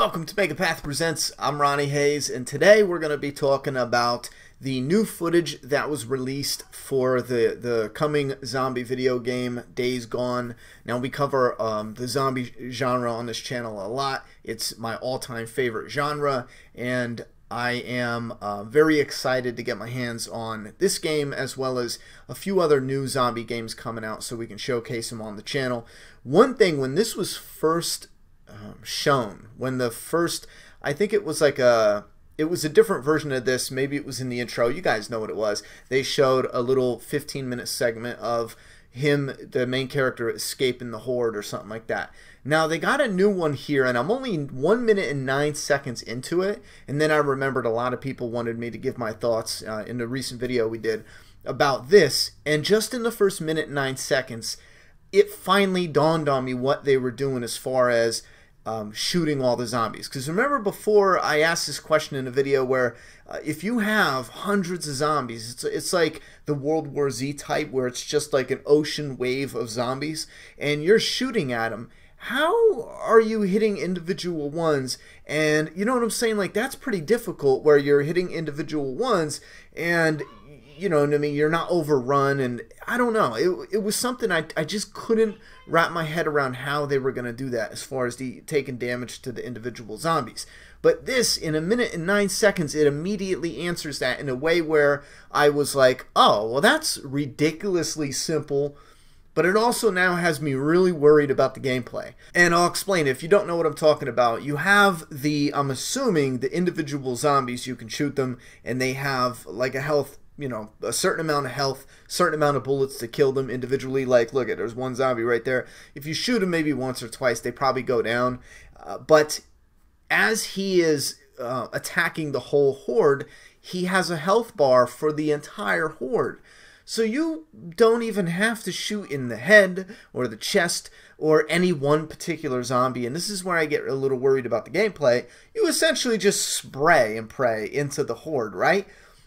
Welcome to Megapath Presents. I'm Ronnie Hayes, and today we're going to be talking about the new footage that was released for the coming zombie video game, Days Gone. Now, we cover the zombie genre on this channel a lot. It's my all-time favorite genre, and I am very excited to get my hands on this game as well as a few other new zombie games coming out so we can showcase them on the channel. One thing, when this was first shown, when the first, I think it was like it was a different version of this, maybe it was in the intro, you guys know what it was. They showed a little 15-minute segment of him, the main character, escaping the Horde or something like that. Now they got a new one here, and I'm only 1 minute and 9 seconds into it, and then I remembered a lot of people wanted me to give my thoughts in the recent video we did about this, and just in the first minute and 9 seconds, it finally dawned on me what they were doing as far as shooting all the zombies. Because remember, before I asked this question in a video where if you have hundreds of zombies, it's like the World War Z type where it's just like an ocean wave of zombies and you're shooting at them. How are you hitting individual ones? And you know what I'm saying? Like, that's pretty difficult where you're hitting individual ones and, you know what I mean, you're not overrun, and I don't know. It was something I just couldn't wrap my head around how they were going to do that as far as taking damage to the individual zombies. But this, in 1 minute and 9 seconds, it immediately answers that in a way where I was like, oh, well, that's ridiculously simple. But it also now has me really worried about the gameplay. And I'll explain. If you don't know what I'm talking about, you have I'm assuming, the individual zombies, you can shoot them, and they have like a health, you know, a certain amount of health, certain amount of bullets to kill them individually. Like, look at, there's one zombie right there. If you shoot him maybe once or twice, they probably go down. But as he is attacking the whole horde, he has a health bar for the entire horde. So you don't even have to shoot in the head or the chest or any one particular zombie. And this is where I get a little worried about the gameplay. You essentially just spray and pray into the horde, right?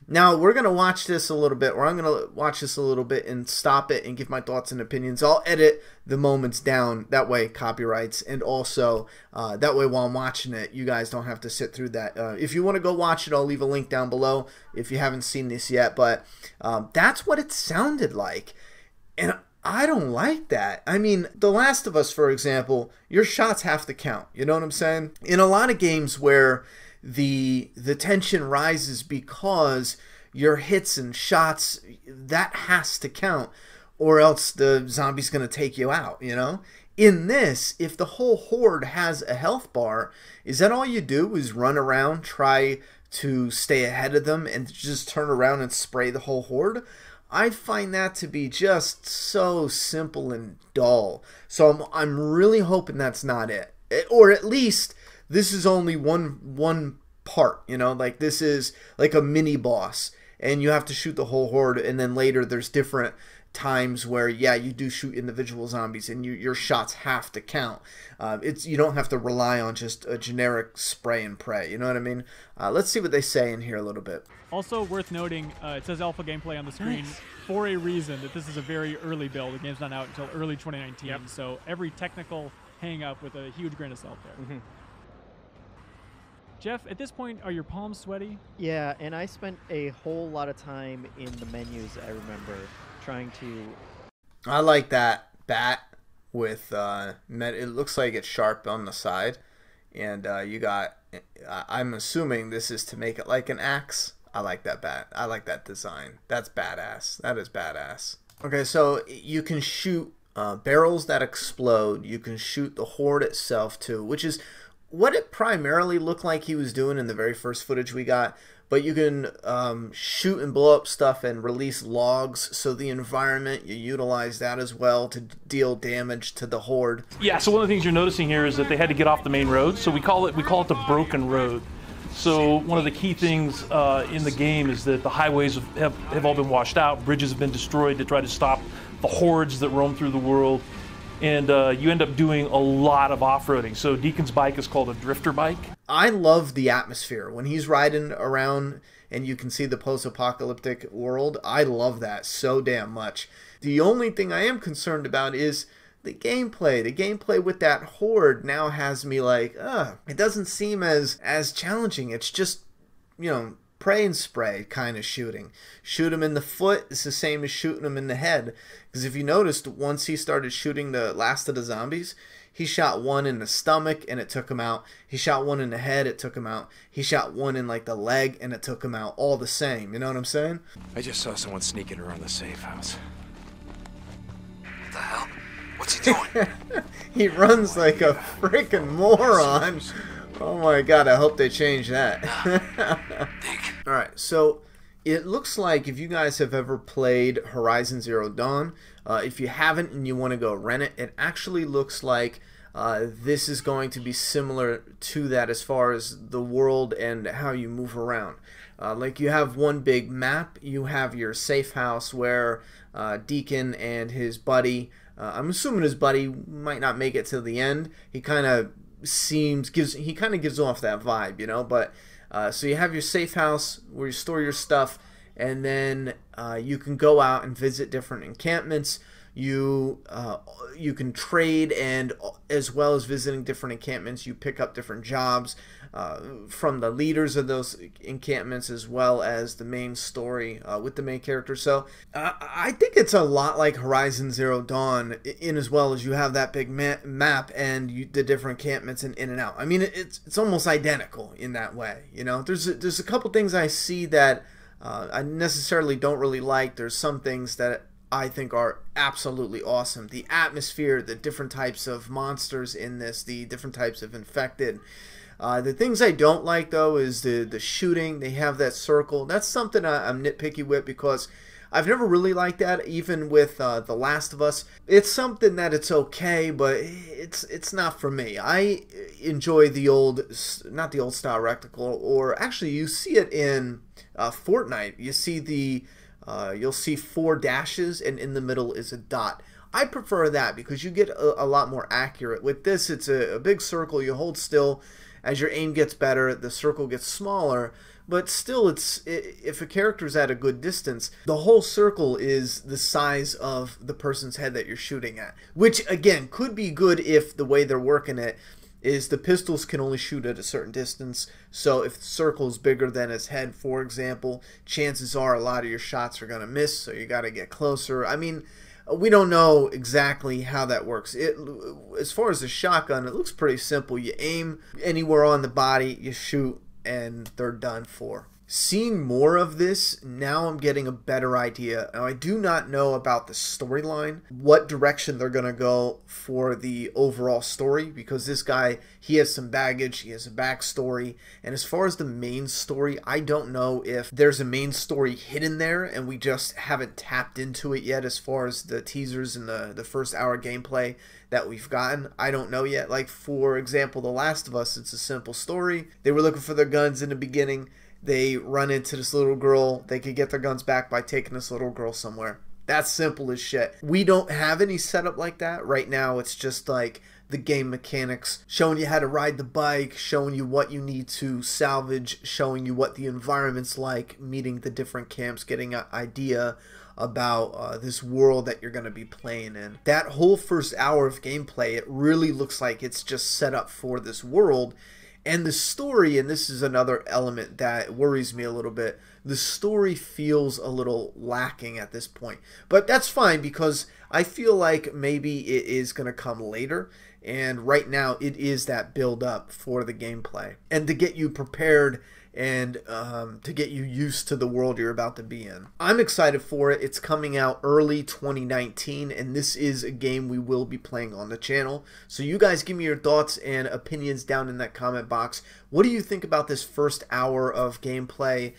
Now, we're going to watch this a little bit, or I'm going to watch this a little bit and stop it and give my thoughts and opinions. I'll edit the moments down, that way copyrights, and also that way while I'm watching it, you guys don't have to sit through that. If you want to go watch it, I'll leave a link down below if you haven't seen this yet, but that's what it sounded like, and I don't like that. I mean, The Last of Us, for example, your shots have to count, you know what I'm saying? In a lot of games where the tension rises because your hits and shots, that has to count, or else the zombie's going to take you out, you know? In this, if the whole horde has a health bar, is that all you do is run around, try to stay ahead of them, and just turn around and spray the whole horde? I find that to be just so simple and dull. So I'm really hoping that's not it. Or at least this is only one part, you know, like this is like a mini boss and you have to shoot the whole horde, and then later there's different times where, yeah, you do shoot individual zombies and your shots have to count. You don't have to rely on just a generic spray and pray, you know what I mean? Let's see what they say in here a little bit. Also worth noting, it says alpha gameplay on the screen for a reason, that this is a very early build. The game's not out until early 2019, so every technical hang up with a huge grain of salt there. Jeff, at this point, are your palms sweaty? Yeah, and I spent a whole lot of time in the menus, I remember, trying to... I like that bat with, it looks like it's sharp on the side, and you got, I'm assuming this is to make it like an axe. I like that bat. I like that design. That's badass. That is badass. Okay, so you can shoot barrels that explode. You can shoot the horde itself, too, which is what it primarily looked like he was doing in the very first footage we got. But you can shoot and blow up stuff and release logs, so the environment, you utilize that as well to deal damage to the horde. Yeah, so one of the things you're noticing here is that they had to get off the main road, so we call it the broken road. So one of the key things in the game is that the highways have all been washed out, bridges have been destroyed to try to stop the hordes that roam through the world. And you end up doing a lot of off-roading. So Deacon's bike is called a drifter bike. I love the atmosphere. When he's riding around and you can see the post-apocalyptic world, I love that so damn much. The only thing I am concerned about is the gameplay with that Horde now has me like, it doesn't seem as challenging. It's just, you know, pray and spray kind of shooting. Shoot him in the foot is the same as shooting him in the head. Because if you noticed, once he started shooting the last of the zombies, he shot one in the stomach and it took him out. He shot one in the head, it took him out. He shot one in like the leg and it took him out. All the same, you know what I'm saying? I just saw someone sneaking around the safe house. What the hell? What's he doing? He runs like a freaking moron. Oh my god, I hope they change that. Alright, so it looks like if you guys have ever played Horizon Zero Dawn, if you haven't and you want to go rent it, it actually looks like this is going to be similar to that as far as the world and how you move around. Like you have one big map, you have your safe house where Deacon and his buddy, I'm assuming his buddy might not make it to the end. He kind of gives off that vibe, you know. But so you have your safe house where you store your stuff, and then you can go out and visit different encampments. You can trade, and as well as visiting different encampments, you pick up different jobs from the leaders of those encampments, as well as the main story with the main character. So I think it's a lot like Horizon Zero Dawn, in as well as you have that big map and the different encampments and in and out. I mean, it's almost identical in that way. You know, there's a couple things I see that I necessarily don't really like. There's some things that I think are absolutely awesome. The atmosphere, the different types of monsters in this, the different types of infected. The things I don't like, though, is the shooting. They have that circle. That's something I'm nitpicky with, because I've never really liked that, even with The Last of Us. It's something that it's okay, but it's not for me. I enjoy the old, not the old style reticle, or actually you see it in Fortnite. You see you'll see 4 dashes, and in the middle is a dot. I prefer that because you get a lot more accurate. With this, it's a big circle. You hold still. As your aim gets better, the circle gets smaller, but still, if a character's at a good distance, the whole circle is the size of the person's head that you're shooting at. Which, again, could be good if the way they're working it is the pistols can only shoot at a certain distance. So if the circle is bigger than his head, for example, chances are a lot of your shots are going to miss, so you got to get closer. I mean, we don't know exactly how that works. As far as the shotgun, it looks pretty simple. You aim anywhere on the body, you shoot, and they're done for. Seeing more of this, now I'm getting a better idea. Now, I do not know about the storyline, what direction they're going to go for the overall story, because this guy, he has some baggage, he has a backstory, and as far as the main story, I don't know if there's a main story hidden there, and we just haven't tapped into it yet as far as the teasers and the first hour gameplay that we've gotten. I don't know yet. Like, for example, The Last of Us, it's a simple story. They were looking for their guns in the beginning. They run into this little girl. They could get their guns back by taking this little girl somewhere. That's simple as shit. We don't have any setup like that. Right now, it's just like the game mechanics, showing you how to ride the bike, showing you what you need to salvage, showing you what the environment's like, meeting the different camps, getting an idea about this world that you're going to be playing in. That whole first hour of gameplay, it really looks like it's just set up for this world. And the story, and this is another element that worries me a little bit, the story feels a little lacking at this point. But that's fine, because I feel like maybe it is going to come later. And right now, it is that build up for the gameplay. And to get you prepared and to get you used to the world you're about to be in. I'm excited for it. It's coming out early 2019, and this is a game we will be playing on the channel. So you guys give me your thoughts and opinions down in that comment box. What do you think about this first hour of gameplay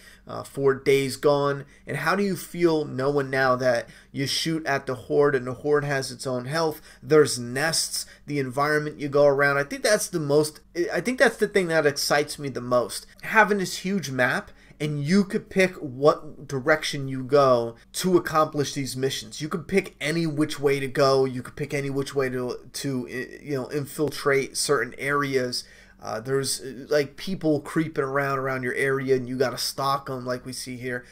for Days Gone? And how do you feel knowing now that you shoot at the Horde and the Horde has its own health? There's nests, the environment you go around. I think that's the thing that excites me the most. Having this huge map, and you could pick what direction you go to accomplish these missions. You could pick any which way to go. You could pick any which way to infiltrate certain areas. There's like people creeping around your area, and you got to stalk them like we see here.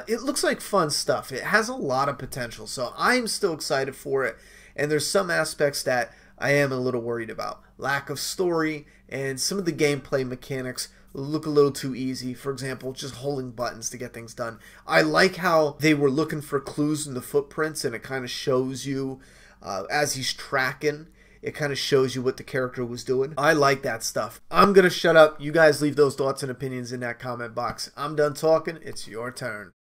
It looks like fun stuff. It has a lot of potential, so I'm still excited for it. And there's some aspects that I am a little worried about. Lack of story, and some of the gameplay mechanics look a little too easy. For example, just holding buttons to get things done. I like how they were looking for clues in the footprints, and it kind of shows you as he's tracking. It kind of shows you what the character was doing. I like that stuff. I'm going to shut up. You guys leave those thoughts and opinions in that comment box. I'm done talking. It's your turn.